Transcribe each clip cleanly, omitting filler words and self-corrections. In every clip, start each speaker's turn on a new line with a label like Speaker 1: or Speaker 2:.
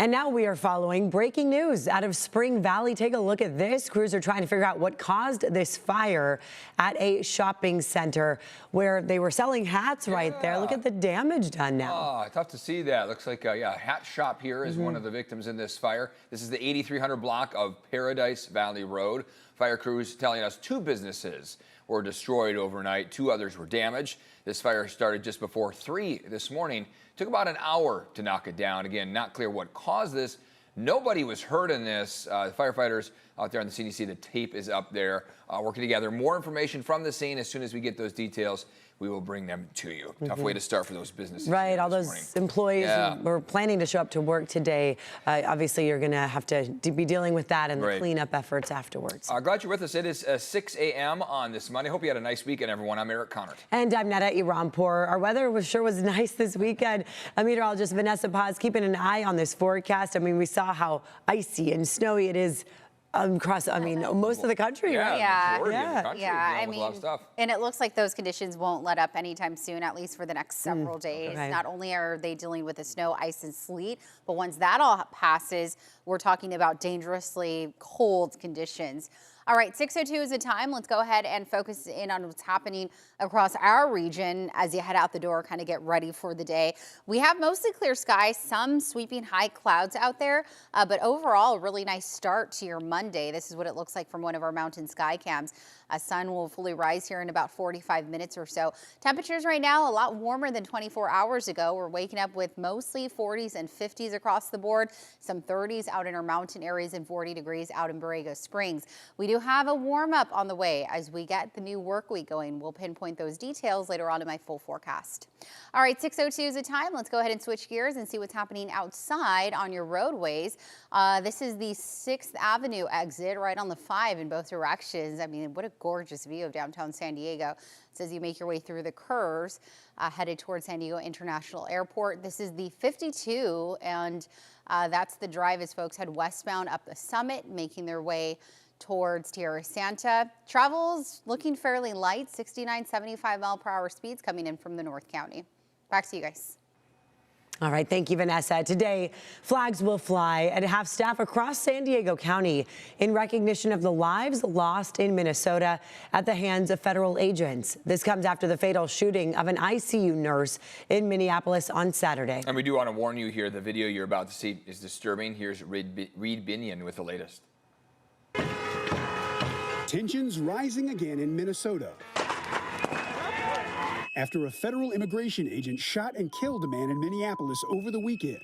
Speaker 1: And now we are following breaking news out of Spring Valley. Take a look at this. Crews are trying to figure out what caused this fire at a shopping center where they were selling hats right there. Look at the damage done now.
Speaker 2: Oh, tough to see that. Looks like a hat shop here is one of the victims in this fire. This is the 8300 block of Paradise Valley Road. Fire crews telling us 2 businesses were destroyed overnight. 2 others were damaged. This fire started just before 3 this morning. Took about an hour to knock it down. Again, not clear what caused this. Nobody was hurt in this. The firefighters out there on the CDC, the tape is up there, working together. More information from the scene. As soon as we get those details, we will bring them to you. Tough way to start for those businesses.
Speaker 1: Right, all those employees who were planning to show up to work today. Obviously, you're going to have to be dealing with that and the cleanup efforts afterwards.
Speaker 2: Glad you're with us. It is 6 a.m. on this Monday. Hope you had a nice weekend, everyone. I'm Eric Connert.
Speaker 1: And I'm Netta Irampour. Our weather was nice this weekend. Meteorologist Vanessa Paz keeping an eye on this forecast. I mean, we saw how icy and snowy it is across, most of the country, right?
Speaker 2: Yeah.
Speaker 3: I mean, and it looks like those conditions won't let up anytime soon, at least for the next several days.
Speaker 1: Okay.
Speaker 3: Not only are they dealing with the snow, ice, and sleet, but once that all passes, we're talking about dangerously cold conditions. All right, 6:02 is the time. Let's go ahead and focus in on what's happening across our region as you head out the door, kind of get ready for the day. We have mostly clear skies, some sweeping high clouds out there, but overall, a really nice start to your Monday. This is what it looks like from one of our mountain sky cams. Sun will fully rise here in about 45 minutes or so. Temperatures right now a lot warmer than 24 hours ago. We're waking up with mostly 40s and 50s across the board, some 30s out in our mountain areas and 40 degrees out in Borrego Springs. We do have a warm up on the way as we get the new work week going. We'll pinpoint those details later on in my full forecast. All right, 6:02 is the time. Let's go ahead and switch gears and see what's happening outside on your roadways. This is the 6th Avenue exit right on the 5 in both directions. I mean, what a gorgeous view of downtown San Diego. It says you make your way through the curves headed towards San Diego International Airport. This is the 52, and that's the drive as folks head westbound up the summit, making their way towards Tierra Santa. Travel's looking fairly light, 69, 75 mile per hour speeds coming in from the North County. Back to you guys.
Speaker 1: All right, thank you, Vanessa. Today, flags will fly at half staff across San Diego County in recognition of the lives lost in Minnesota at the hands of federal agents. This comes after the fatal shooting of an ICU nurse in Minneapolis on Saturday.
Speaker 2: And we do want to warn you here, the video you're about to see is disturbing. Here's Reed Binion with the latest.
Speaker 4: Tensions rising again in Minnesota after a federal immigration agent shot and killed a man in Minneapolis over the weekend.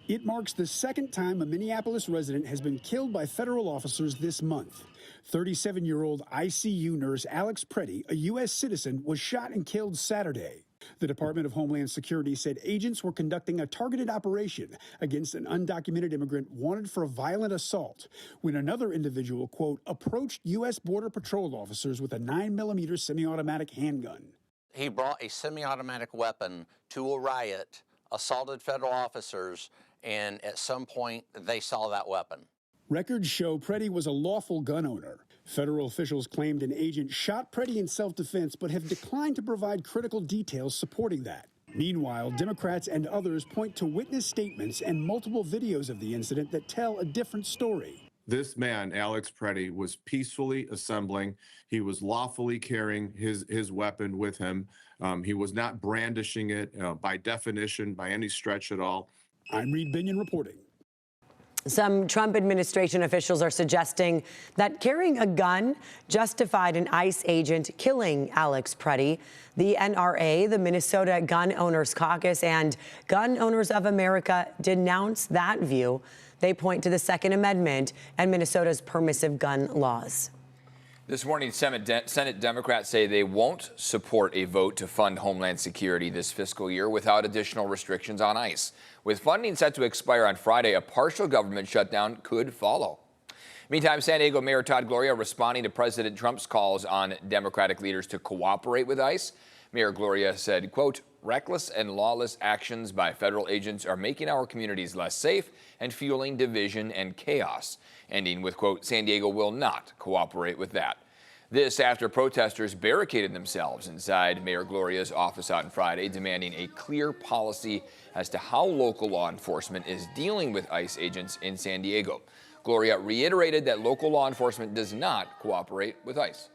Speaker 4: It marks the 2nd time a Minneapolis resident has been killed by federal officers this month. 37-year-old ICU nurse Alex Preddy, a U.S. citizen, was shot and killed Saturday. The Department of Homeland Security said agents were conducting a targeted operation against an undocumented immigrant wanted for a violent assault when another individual, quote, approached U.S. Border Patrol officers with a 9mm semi-automatic handgun.
Speaker 5: He brought a semi-automatic weapon to a riot, assaulted federal officers, and at some point they saw that weapon.
Speaker 4: Records show Preddy was a lawful gun owner. Federal officials claimed an agent shot Preddy in self-defense, but have declined to provide critical details supporting that. Meanwhile, Democrats and others point to witness statements and multiple videos of the incident that tell a different story.
Speaker 6: This man, Alex Preddy, was peacefully assembling. He was lawfully carrying his weapon with him. He was not brandishing it by definition, by any stretch at all.
Speaker 4: I'm Reed Binion reporting.
Speaker 1: Some Trump administration officials are suggesting that carrying a gun justified an ICE agent killing Alex Preddy. The NRA, the Minnesota Gun Owners Caucus, and Gun Owners of America denounce that view. They point to the Second Amendment and Minnesota's permissive gun laws.
Speaker 2: This morning, Senate Democrats say they won't support a vote to fund Homeland Security this fiscal year without additional restrictions on ICE. With funding set to expire on Friday, a partial government shutdown could follow. Meantime, San Diego Mayor Todd Gloria responding to President Trump's calls on Democratic leaders to cooperate with ICE. Mayor Gloria said, quote, reckless and lawless actions by federal agents are making our communities less safe and fueling division and chaos. Ending with, quote, San Diego will not cooperate with that. This after protesters barricaded themselves inside Mayor Gloria's office on Friday, demanding a clear policy as to how local law enforcement is dealing with ICE agents in San Diego. Gloria reiterated that local law enforcement does not cooperate with ICE.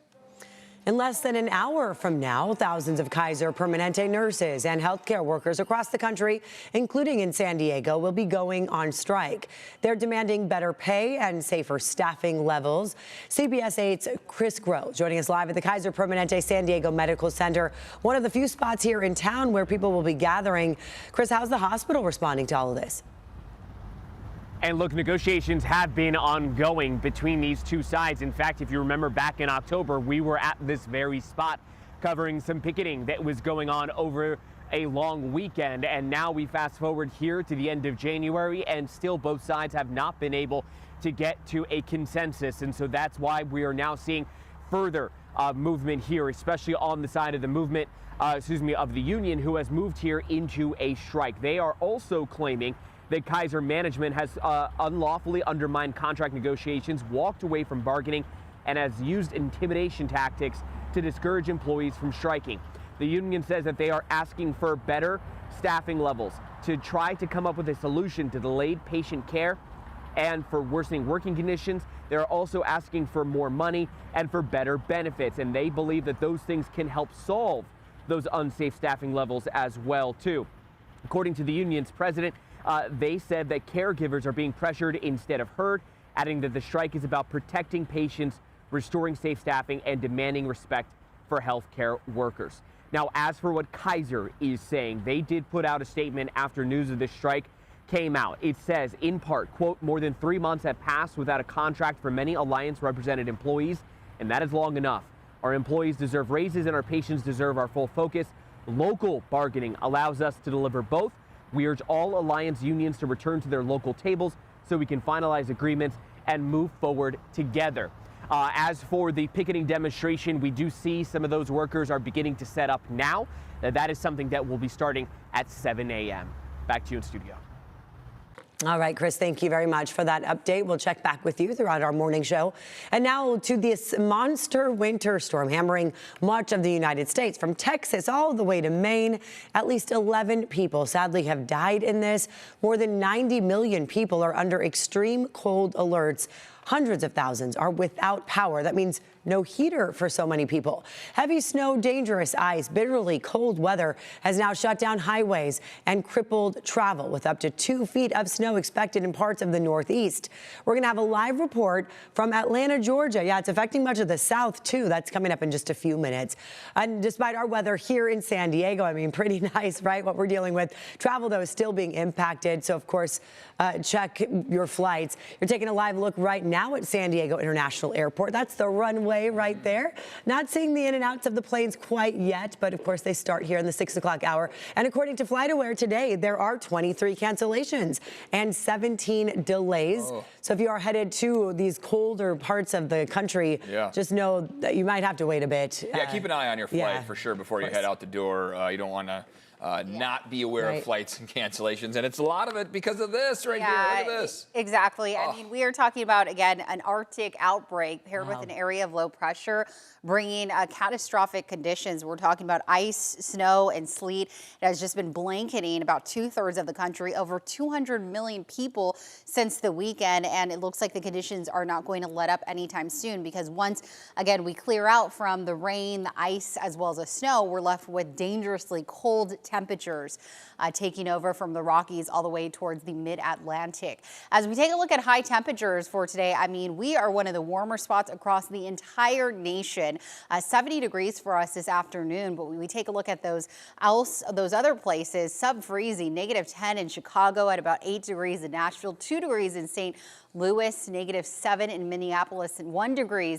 Speaker 1: In less than an hour from now, thousands of Kaiser Permanente nurses and healthcare workers across the country, including in San Diego, will be going on strike. They're demanding better pay and safer staffing levels. CBS 8's Chris Groh joining us live at the Kaiser Permanente San Diego Medical Center, one of the few spots here in town where people will be gathering. Chris, how's the hospital responding to all of this?
Speaker 7: And look, negotiations have been ongoing between these two sides. In fact, if you remember back in October, we were at this very spot covering some picketing that was going on over a long weekend. And now we fast forward here to the end of January, and still both sides have not been able to get to a consensus. And so that's why we are now seeing further movement here, especially on the side of the movement, of the union, who has moved here into a strike. They are also claiming that Kaiser management has unlawfully undermined contract negotiations, walked away from bargaining, and has used intimidation tactics to discourage employees from striking. The union says that they are asking for better staffing levels to try to come up with a solution to delayed patient care and for worsening working conditions. They're also asking for more money and for better benefits, and they believe that those things can help solve those unsafe staffing levels as well, too. According to the union's president, they said that caregivers are being pressured instead of heard, adding that the strike is about protecting patients, restoring safe staffing, and demanding respect for healthcare workers. Now, as for what Kaiser is saying, they did put out a statement after news of this strike came out. It says, in part, quote, "More than 3 months have passed without a contract for many Alliance represented employees, and that is long enough. Our employees deserve raises and our patients deserve our full focus. Local bargaining allows us to deliver both. We urge all Alliance unions to return to their local tables so we can finalize agreements and move forward together." As for the picketing demonstration, we do see some of those workers are beginning to set up now. That is something that will be starting at 7 a.m. Back to you in studio.
Speaker 1: All right, Chris, thank you very much for that update. We'll check back with you throughout our morning show. And now to this monster winter storm hammering much of the United States, from Texas all the way to Maine. At least 11 people sadly have died in this. More than 90 million people are under extreme cold alerts. Hundreds of thousands are without power. That means no heater for so many people. Heavy snow, dangerous ice, bitterly cold weather has now shut down highways and crippled travel, with up to 2 feet of snow expected in parts of the Northeast. We're going to have a live report from Atlanta, Georgia. Yeah, it's affecting much of the South, too. That's coming up in just a few minutes. And despite our weather here in San Diego, I mean, pretty nice, right, what we're dealing with. Travel, though, is still being impacted. So, of course, check your flights. You're taking a live look right now at San Diego International Airport. That's the runway right there. Not seeing the in and outs of the planes quite yet, but of course they start here in the 6 o'clock hour. And according to FlightAware today, there are 23 cancellations and 17 delays. So if you are headed to these colder parts of the country, just know that you might have to wait a bit.
Speaker 2: Yeah, keep an eye on your flight for sure before you head out the door. You don't want to not be aware of flights and cancellations, and it's a lot of it because of this right here. Look at this.
Speaker 3: Exactly. I mean, we are talking about, again, an Arctic outbreak paired with an area of low pressure, bringing catastrophic conditions. We're talking about ice, snow, and sleet. It has just been blanketing about 2/3 of the country, over 200 million people since the weekend, and it looks like the conditions are not going to let up anytime soon, because once, again, we clear out from the rain, the ice, as well as the snow, we're left with dangerously cold temperatures taking over from the Rockies all the way towards the mid-Atlantic. As we take a look at high temperatures for today, I mean, we are one of the warmer spots across the entire nation. 70 degrees for us this afternoon, but when we take a look at those other places, sub-freezing, -10 in Chicago, at about 8 degrees in Nashville, 2 degrees in St. Louis, -7 in Minneapolis, and 1 degree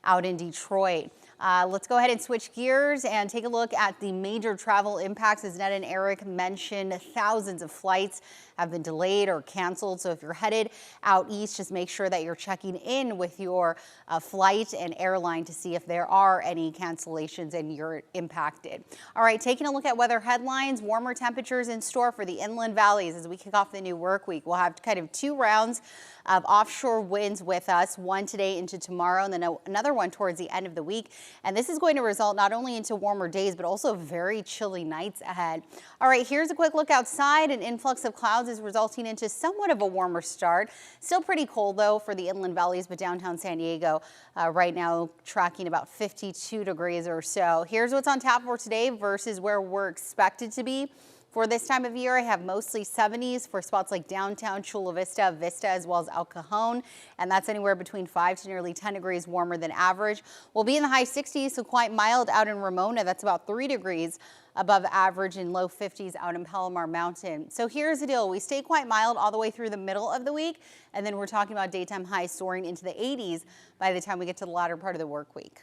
Speaker 3: out in Detroit. Let's go ahead and switch gears and take a look at the major travel impacts. As Ned and Eric mentioned, thousands of flights have been delayed or canceled. So if you're headed out east, just make sure that you're checking in with your flight and airline to see if there are any cancellations and you're impacted. All right, taking a look at weather headlines, warmer temperatures in store for the inland valleys as we kick off the new work week. We'll have kind of 2 rounds of offshore winds with us, one today into tomorrow and then another one towards the end of the week. And this is going to result not only into warmer days, but also very chilly nights ahead. All right, here's a quick look outside. An influx of clouds is resulting into somewhat of a warmer start. Still pretty cold though for the inland valleys, but downtown San Diego right now tracking about 52 degrees or so. Here's what's on tap for today versus where we're expected to be. For this time of year, I have mostly 70s for spots like downtown Chula Vista, as well as El Cajon, and that's anywhere between 5 to nearly 10 degrees warmer than average. We'll be in the high 60s, so quite mild out in Ramona. That's about 3 degrees above average, and low 50s out in Palomar Mountain. So here's the deal. We stay quite mild all the way through the middle of the week, and then we're talking about daytime highs soaring into the 80s by the time we get to the latter part of the work week.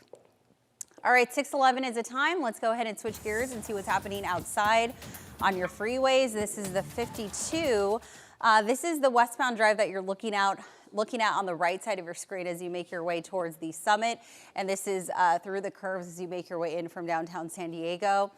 Speaker 3: All right, 6:11 is the time. Let's go ahead and switch gears and see what's happening outside on your freeways. This is the 52. This is the westbound drive that you're looking at on the right side of your screen as you make your way towards the summit. And this is through the curves as you make your way in from downtown San Diego.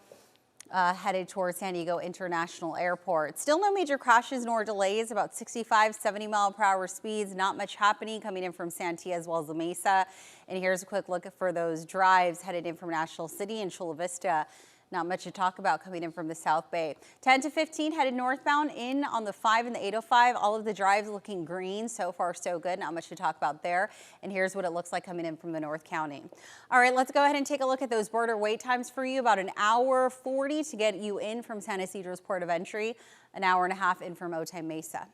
Speaker 3: Headed towards San Diego International Airport. Still no major crashes nor delays, about 65, 70 mile per hour speeds. Not much happening coming in from Santee as well as La Mesa. And here's a quick look for those drives headed in from National City and Chula Vista. Not much to talk about coming in from the South Bay. 10 to 15 headed northbound in on the 5 and the 805. All of the drives looking green. So far, so good. Not much to talk about there. And here's what it looks like coming in from the North County. All right, let's go ahead and take a look at those border wait times for you. About an hour 40 to get you in from San Ysidro's port of entry. An hour and a half in from Otay Mesa.